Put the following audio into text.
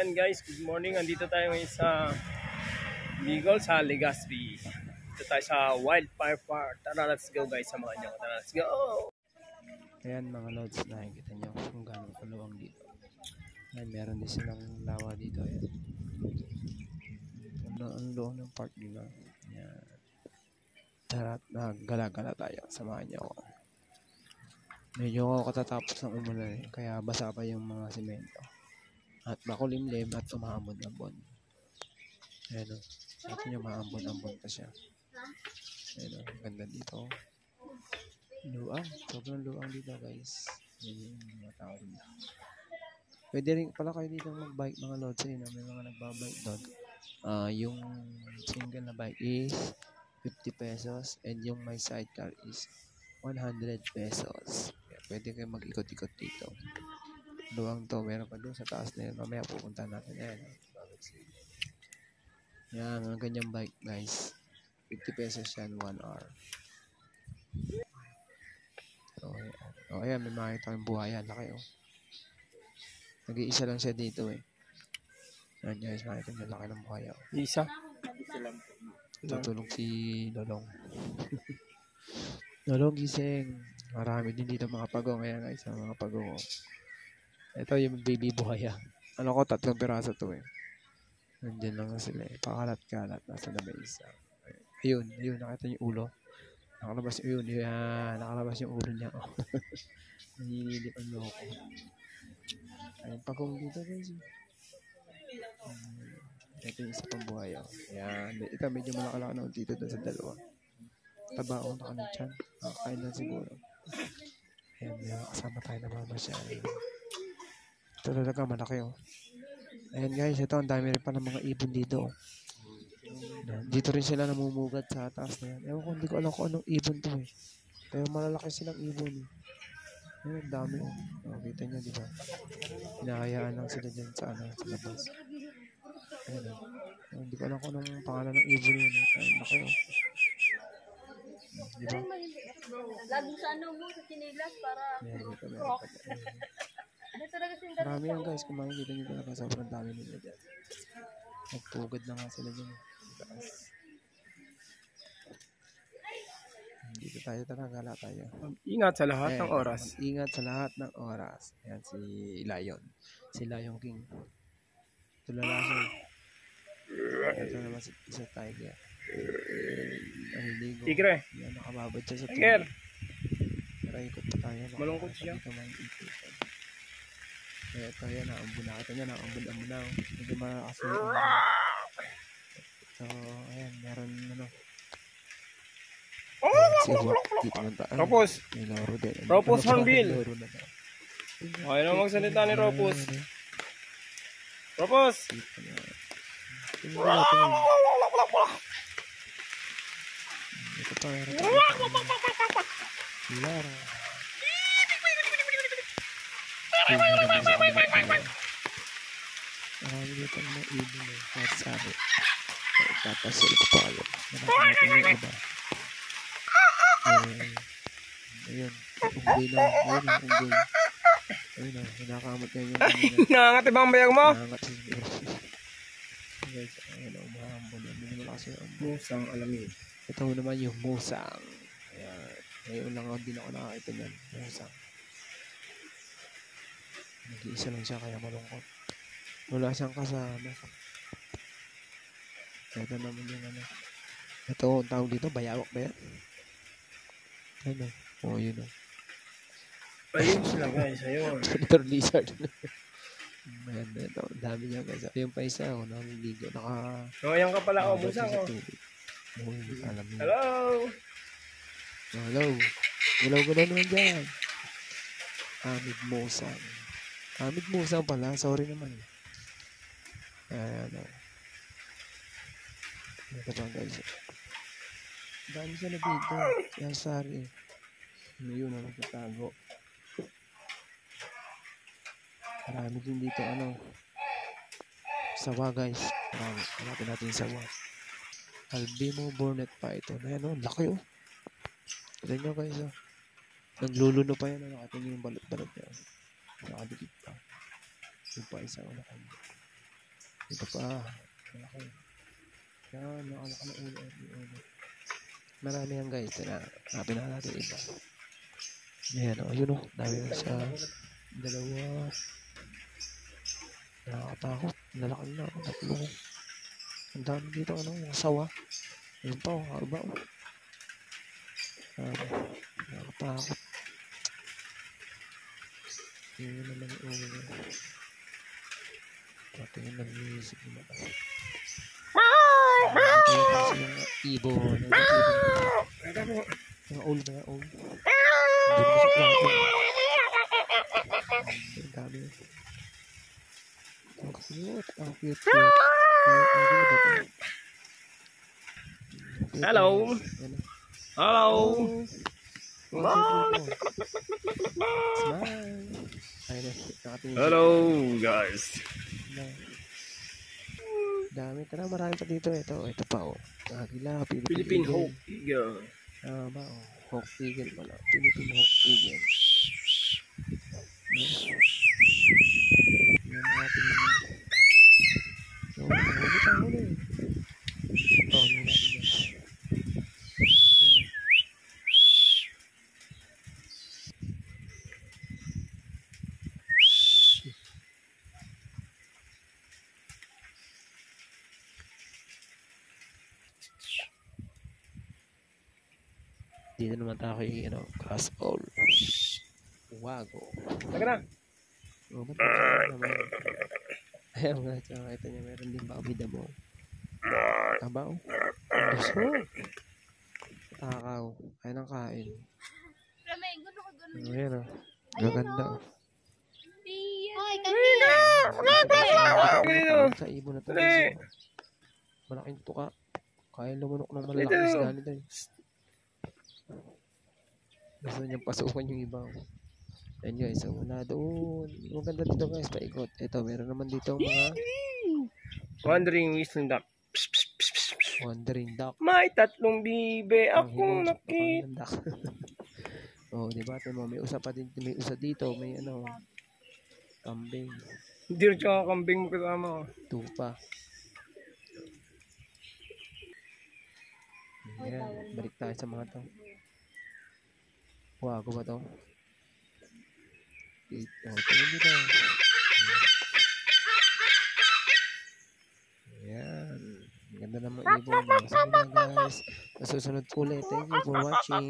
Ayan guys, good morning. Andito tayo ngayon sa Bicol, sa Legazpi. Dito tayo sa Wildfire Park. Tara, let's go guys, samahan nyo. Tara, let's go! Ayan mga lods, nakikita nyo kung gano'ng kaluwang dito. Ayan, meron din silang lawa dito. Ayan. Ang luwang ng park nila. Ayan. Tara, gala-gala tayo. Samahan nyo ako. Medyo ako katatapos ng umulan kaya basa pa yung mga semento. At makulimlim at umaambon-ambon. Ayan o. Sabi nyo maambon-ambon pa siya. Ayan o. Ganda dito. Luang. Sobrang luang dito guys. Ayan yung mga tao dito. Pwede rin pala kayo dito mag-bike mga lods. Ayan o. May mga nagbabike doon. Yung single na bike is 50 pesos. And yung may sidecar is 100 pesos. Ayan, pwede kayo mag-ikot-ikot dito. Luwang to, meron pa doon sa taas na yun. Mamaya pupunta natin. Ayan. Yan, ang ganyang bike guys. 50 pesos yan, 1 hour. So, ayan, may makita kang buhayan. Laki oh. Nag-iisa lang siya dito eh. Ayan guys, makita nyo laki ng buhaya. Isa? Tutulog si Lolong. Lolong gising. Marami din dito mga pagong. Ayan guys, mga pagong. Ito yung baby buhaya. Ano ko, 3 piraso to eh. Nandiyan lang sila eh. Pakalat-kalat. Nasa na ba isa? Ayun, nakita yung ulo. Nakalabas yun. Yan, nakalabas yung ulo niya. Oh. Naninilip ang loko. Ayun, pagong dito guys. Ito yung isa pang buhaya. Yan. Ito medyo malaki-laki na dito doon sa dalawa. Tabaon na kami dyan. Kain lang siguro. Ayan, kasama tayo na mama siya. Ito talaga malaki oh. Ayan guys, ito ang dami rin pa ng mga ibon dito oh. Dito rin sila namumugat sa taas na yan. Ewan ko, hindi ko alam kung anong ibon to eh. Pero malalaki silang ibon eh. Ayan, ang dami oh. Kita nyo diba? Hinahayaan lang sila dyan sa labas. Ayan oh. Hindi ko alam kung anong pangalan ng ibon yun eh. Ayan, laki oh. Diba? Lagi sa ano mo, sa chinilas para rock. Marami yan guys, kung makikita nyo talaga sobrang dami nila dyan. Nagpugad na nga sila dyan. Dito tayo talaga tayo. Ingat sa lahat ng oras. Ingat sa lahat ng oras. Ayan si Lion. Si Lion King. Tulala siya. Ito naman si Tiger. Naliligo. Tigre. Yan, nakababad siya sa tubig. Tiger. Tara, ikot pa tayo. Malungkot siya. Kaya tayo, naambun na. Ito niya, naambun na. Medyo makakasulit. So, ayan, meron ano. Si Wak, dito lang tayo. Ropos. May laro din. Ropos Hornbill. Okay na magsalita ni Ropos. Ropos. Ito pa, laro. Marami dito mga ibon eh. Kahit sabi. Tapasil ko pa kayo. Marami natin yung iba. Ayun. Unggoy na. Ayun ang unggoy. Ayun na. Hinakamot niya yung kanina. Nangangat ibang bayag mo? Nangangat siya. Guys, ayun na. Umahambon. Hindi naman kasi ang musang alamid. Ito naman yung musang. Ayan. Ngayon lang din ako nakakita niyan. Musang. Nag-iisa lang siya kaya malungkot. Wala siyang kasama. Ito naman yung ano. Ito, ang tawag dito, bayawak ba yan? Ano? Oo, yun o. Ayun sila guys, ayun. Thunder lizard. Ayan, ito, ang dami niya guys. Ayun pa isa, nakaligo. Ayan ka pala, musang o. Alam mo. Hello! Hello! Gulaw-gulaw naman dyan. Amid musang. Amid musang pala. Sorry naman. Ayan o. Ito pa guys. Dami sila dito. Yan sari. Ano yun ang nagtatago. Marami din dito ano. Sawa guys. Marami. Hanapin natin sawa. Albino Burnet pa ito. Ayan o. Laki o. Tignan nyo guys o. Nagluluno pa yan. Nakatingin yung balot-balot niya. Nakadikit pa. Yung pa isa o nakadikit. Ito pa. Malaki. Yan, nakalaki na ulo. Marami yan guys. Hanapin na natin iba. Ayan o, yun o. Dami na sa dalawa. Nakakatakot. Lalaki na ako. Tatlo. Ang dami dito mga sawa. Ayun pa o, harba o. Nakakatakot. Yun naman yung ulo. Patingin ng music naman. Ito kasi yung ibon. Mga ulo na ulo. Hindi mo sa plato. Ang dami. Ang cute. Ang cute. Hello. Hello. Smile. Hello guys. Dami. Tara, marami pa dito. Ito pa o. Agila. Philippine Hawk Eagle. Ba o. Hawk Eagle pala. Philippine Hawk Eagle. Yan ang ating huli. Huli natin yan. Dito naman tayo kay Class All. Wago. Taka na. O, ba't naman? Ayaw nga, nakita niya, meron din bakbida mo. Taba o. Gusto. Takaw. Kaya nang kain. Ayan o. Gaganda o. Sa ibon na ito. Malaking tuka. Kaya lumunok ng malaking isda nito eh. Gusto niyang pasukan yung iba. Ayan guys, so muna doon. Maganda dito guys, paikot. Ito, meron naman dito mga Wandering Whistling Duck. wandering duck. May tatlong bibe ako nakita. Oh, di ba? Ito mo, may usa pa din, may usa dito, may kambing. Hindi rin siya kambing mo kasama. Tupa. Ayan, balik tayo sa mga to. Wago ba to? Ito, tingin dito. Ayan. Ganda naman ibon. Sige na guys. Masusunod ulit. Thank you for watching.